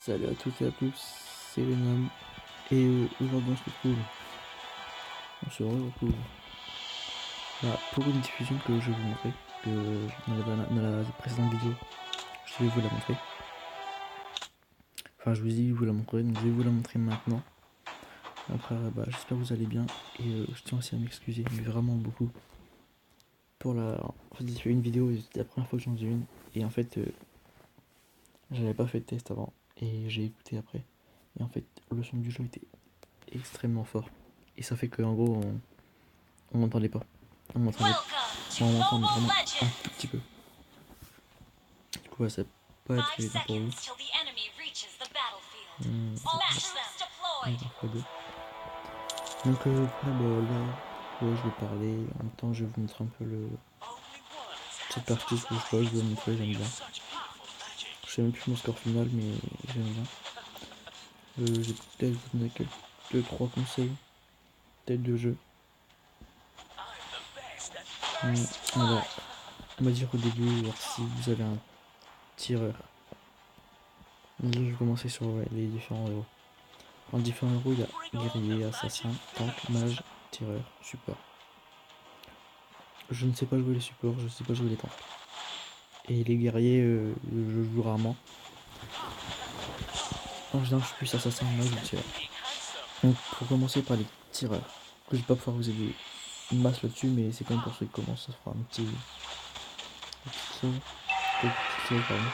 Salut à toutes et à tous, c'est Venom et aujourd'hui on se retrouve pour une diffusion que je vais vous montrer, que dans la précédente vidéo je vais vous la montrer. Enfin je vous ai vous la montrer, donc je vais vous la montrer maintenant. Après j'espère que vous allez bien et je tiens aussi à m'excuser, mais vraiment beaucoup pour la... En fait j'ai fait une vidéo, c'était la première fois que j'en faisais une et en fait j'avais pas fait de test avant et j'ai écouté après et en fait le son du jeu était extrêmement fort et ça fait que en gros on m'entendait pas, on m'entendait vraiment un tout petit peu, du coup ça va pas être évident pour vous. Donc là je vais parler en même temps, je vais vous montrer un peu cette partie que je vais vous montrer, j'aime bien. Je sais même plus mon score final mais j'aime bien. J'ai peut-être vous donner quelques 2-3 conseils peut-être de jeu. Voilà, on va dire au début, voir si vous avez un tireur. Je vais commencer sur les différents héros. En différents héros, il y a guerrier, assassin, tank, mage, tireur, support. Je ne sais pas jouer les supports, je ne sais pas jouer les tanks. Et les guerriers, je joue rarement. En général, je suis plus assassin, mage ou tireur. Donc, pour commencer par les tireurs, je ne vais pas pouvoir vous aider une masse là-dessus, mais c'est quand même pour ceux qui commencent, ça fera un petit saut, pardon.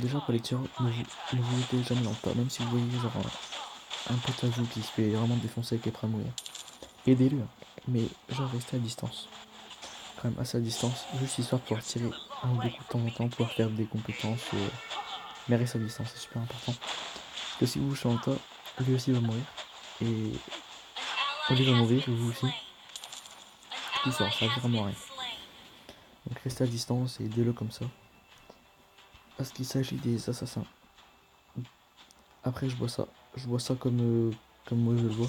Déjà pour les tireurs, ne vous mettez jamais dans le tas, même si vous voyez genre un pote à vous qui se fait vraiment défoncer avec les prêts à mourir. Aidez-le, hein, mais genre restez à distance. Quand même assez à distance, juste histoire de pouvoir tirer un ou deux coups de temps en temps, pouvoir faire des compétences, mais restez à distance, c'est super important. Parce que si vous bougez en tas, lui aussi va mourir, et lui va mourir, et vous aussi. Du coup ça sert vraiment à rien. Donc restez à distance et aidez-le comme ça. Parce qu'il s'agit des assassins. Après je vois ça comme moi je le vois.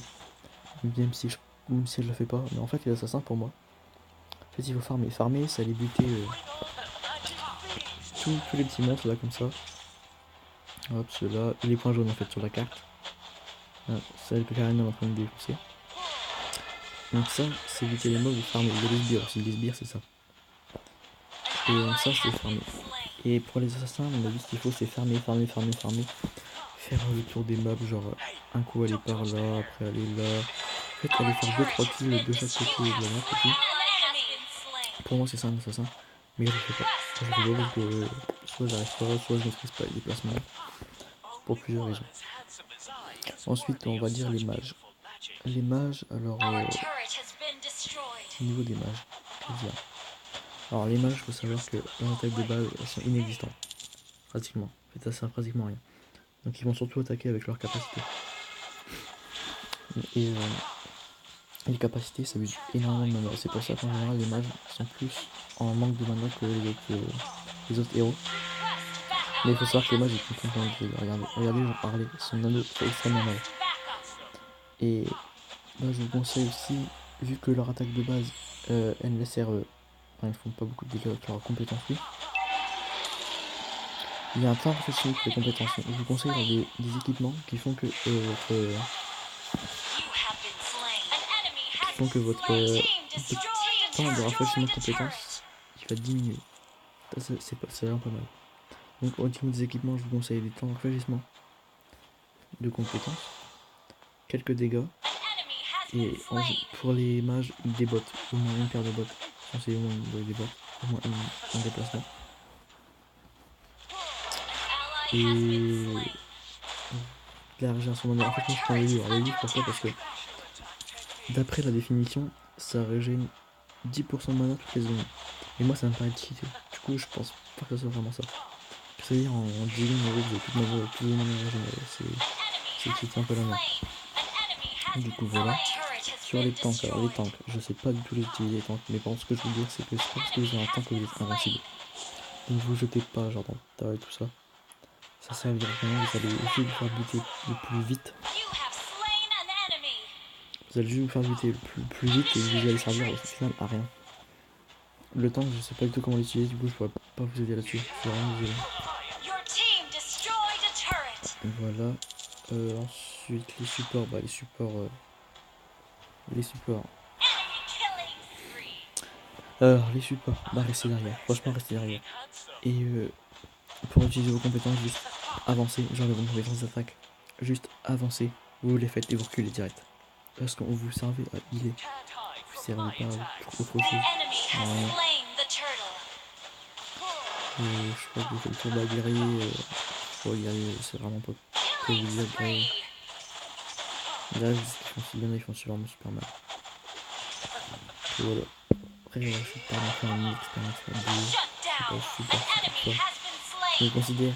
Même si je le fais pas. Mais en fait les assassins pour moi, en fait il faut farmer. Farmer c'est aller buter tous les petits monstres là comme ça. Hop, ceux-là, les points jaunes en fait sur la carte. Celle que Karine est en train de défoncer. Donc ça, c'est éviter les mobs et farmer. Il y a les sbires aussi, les sbires c'est ça. Et donc ça c'est farmer. Et pour les assassins, on a vu ce qu'il faut, c'est farmer. Faire le tour des maps, genre un coup aller par là, après aller là. En fait, aller faire 2-3 kills de chaque côté de la map et tout. Pour moi c'est ça un assassin. Mais je le fais pas. Je le fais pas parce que soit j'arrive pas, soit je maîtrise pas les déplacements. Pour plusieurs raisons. Ensuite, on va dire les mages. Les mages, alors au niveau des mages, je veux dire. Alors les mages, il faut savoir que en attaque de base, elles sont inexistantes. Pratiquement. En fait, ça sert pratiquement à rien. Donc ils vont surtout attaquer avec leurs capacités. Et les capacités, ça veut dire énormément de mana. C'est pour ça qu'en général, les mages sont plus en manque de mana que les autres héros. Mais il faut savoir que les mages, ils comprennent pas envie de regardez, j'en parlais, son anneau fait extrêmement mal. Et là, je vous conseille aussi, vu que leur attaque de base, NSR, enfin, ils font pas beaucoup de dégâts avec leur compétence lui. Il y a un temps rafraîchissement pour les compétences. Je vous conseille des équipements qui font que votre temps de rafraîchissement de compétences il va diminuer. C'est vraiment pas mal. Donc au niveau des équipements, je vous conseille des temps de rafraîchissement de compétences, quelques dégâts, et pour les mages, des bottes, au moins une paire de bottes. Je conseille au moins des bottes, au moins un déplacement. Et la régénération de mana, en fait moi je prends le livre. Le livre pourquoi? Parce que d'après la définition, ça régène 10% de mana toutes les secondes. Et moi ça me paraît cheaté. Du coup je pense pas que ça soit vraiment ça. C'est-à-dire en 10 secondes, vous avez toute ma voix, plus ou moins régénérée. C'est cheaté un peu la main. Du coup voilà. Sur les tanks, alors les tanks, je sais pas du tout les utiliser les tanks, mais par contre ce que je veux dire c'est que c'est pas parce que vous avez un tank que vous êtes invincible. Donc vous jetez pas genre dans le tas et tout ça. Ça sert vraiment, vous allez essayer de faire buter le plus vite. Vous allez juste vous faire buter le plus vite et vous allez servir au final à rien. Le tank, je sais pas du tout comment l'utiliser, du coup je pourrais pas vous aider là-dessus. Je suis vraiment désolé. Voilà. Ensuite, les supports. Bah, les supports. Les supports. Alors, les supports. Bah, restez derrière. Franchement, restez derrière. Et pour utiliser vos compétences, juste avancez. Genre, vos compétences d'attaque. Juste avancez. Vous les faites et vous reculez direct. Parce qu'on vous servez à healer. Vous servez pas pour autre chose. Normalement. Je crois que vous faites le tour de la guerrier. Guerrier, c'est vraiment pas que vous dire guerrier. Là, il y en a, ils font sûrement super mal. Et voilà. Après, je suis pas rentré en expérience là-dedans. C'est pas super fort. Je me considère,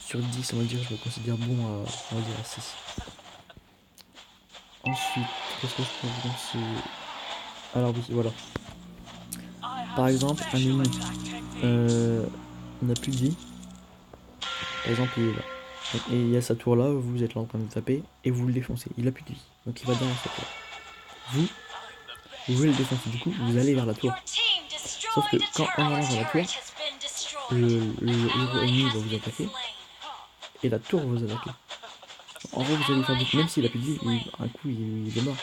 sur 10, on va dire, je me considère bon à, on va dire, à 6. Ensuite, qu'est-ce que je peux vous conseiller? Alors oui, voilà. Par exemple, un ennemi n'a plus de vie. Par exemple, il est là. Et il y a sa tour là, vous êtes là en train de le taper, et vous le défoncez. Il a plus de vie. Donc il va derrière sa tour. Vous voulez le défoncer, du coup, vous allez vers la tour. Sauf que quand en allant vers la tour, le héros ennemi va vous attaquer, et la tour va vous attaquer. En gros, vous allez faire du coup, même s'il a plus de vie, un coup il est mort.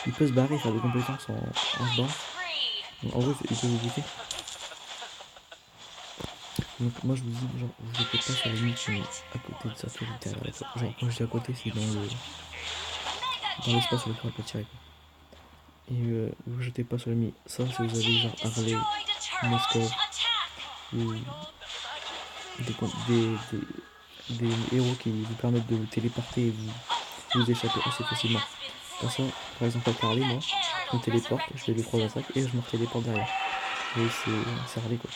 Il peut se barrer, faire des compétences en se barrant. Donc, en gros, il peut vous buter. Donc moi je vous dis, genre, vous jetez pas sur les murs à côté de sa tour derrière la tour. Genre, quand je dis à côté, c'est dans l'espace où le tour elle peut tirer. Et vous jetez pas sur les murs. Ça, si vous avez genre Harley, Moskov, ou des héros qui vous permettent de vous téléporter et vous échapper assez facilement. Pour ça, par exemple avec Harley, moi, je me téléporte, je fais 2-3 attaques et je me téléporte derrière. Et c'est Harley quoi.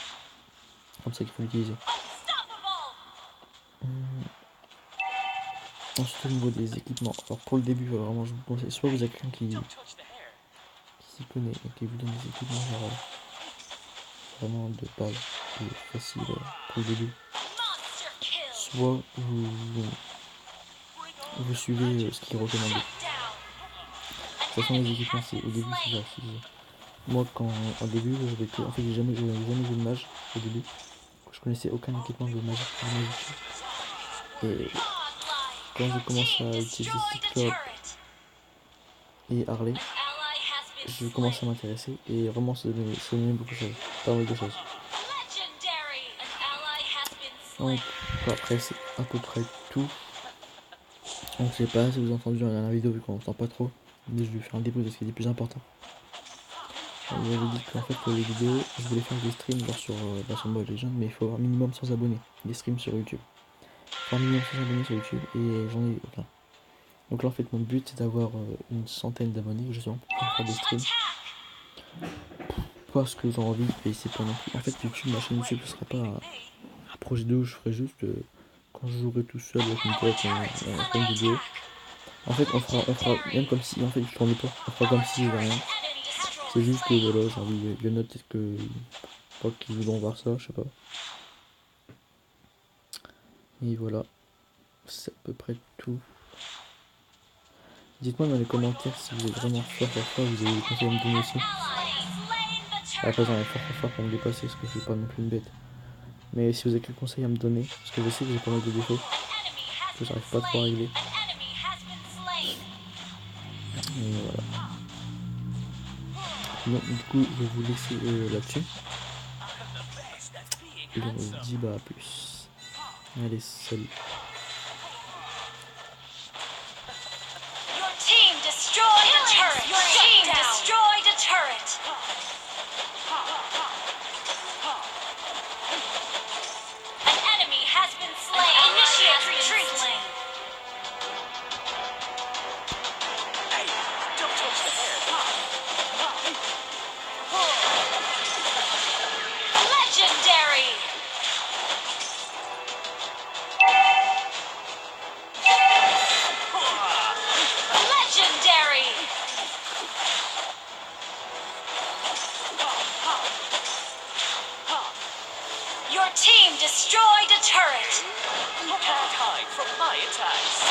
Comme ça qu'il faut l'utiliser. Ensuite au niveau des équipements, alors pour le début vraiment je vous conseille, soit vous avez quelqu'un qui s'y connaît et qui vous donne des équipements genre, vraiment de base et facile pour le début, soit vous suivez ce qui est recommandé. De toute façon les équipements c'est au début c'est genre moi quand au début j'avais que, en fait j'ai jamais vu de mage au début, je connaissais aucun équipement de mage et quand j'ai commencé à utiliser Cyclope et Harley, je commence à m'intéresser et vraiment ça donnait beaucoup de choses, pas mal de choses. Donc après c'est à peu près tout. Donc je sais pas si vous avez entendu dans la dernière vidéo vu qu'on n'entend pas trop, mais je vais faire un débrief de ce qui est le plus important. J'avais dit qu'en fait pour les vidéos, je voulais faire des streams genre sur Mobile Legends, mais il faut avoir minimum 100 abonnés, des streams sur YouTube. Il faut avoir minimum 100 abonnés sur YouTube et j'en ai plein. Donc là en fait mon but c'est d'avoir une centaine d'abonnés justement pour faire des streams. Parce que j'ai envie, et c'est pas non plus. En fait YouTube, ma chaîne YouTube ce sera pas un projet de ouf, je ferai juste quand je jouerai tout seul avec mon pote, on fera une vidéo. En fait on fera même comme si en fait je tournais pas, on fera comme si j'avais rien. C'est juste que voilà, j'ai envie, il y en a peut-être que pas qui voudront voir ça, je sais pas. Et voilà, c'est à peu près tout. Dites-moi dans les commentaires si vous êtes vraiment fort, vous avez des conseils à me donner aussi. Après j'en ai fort pour me dépasser parce que je suis pas non plus une bête. Mais si vous avez quelques conseils à me donner, parce que je sais que j'ai pas mal de défauts, que j'arrive pas trop à régler. Et voilà. Donc du coup je vais vous laisser là-dessus. Et on se dit bah à plus. Allez, salut. Your team destroyed a turret! You can't hide from my attacks!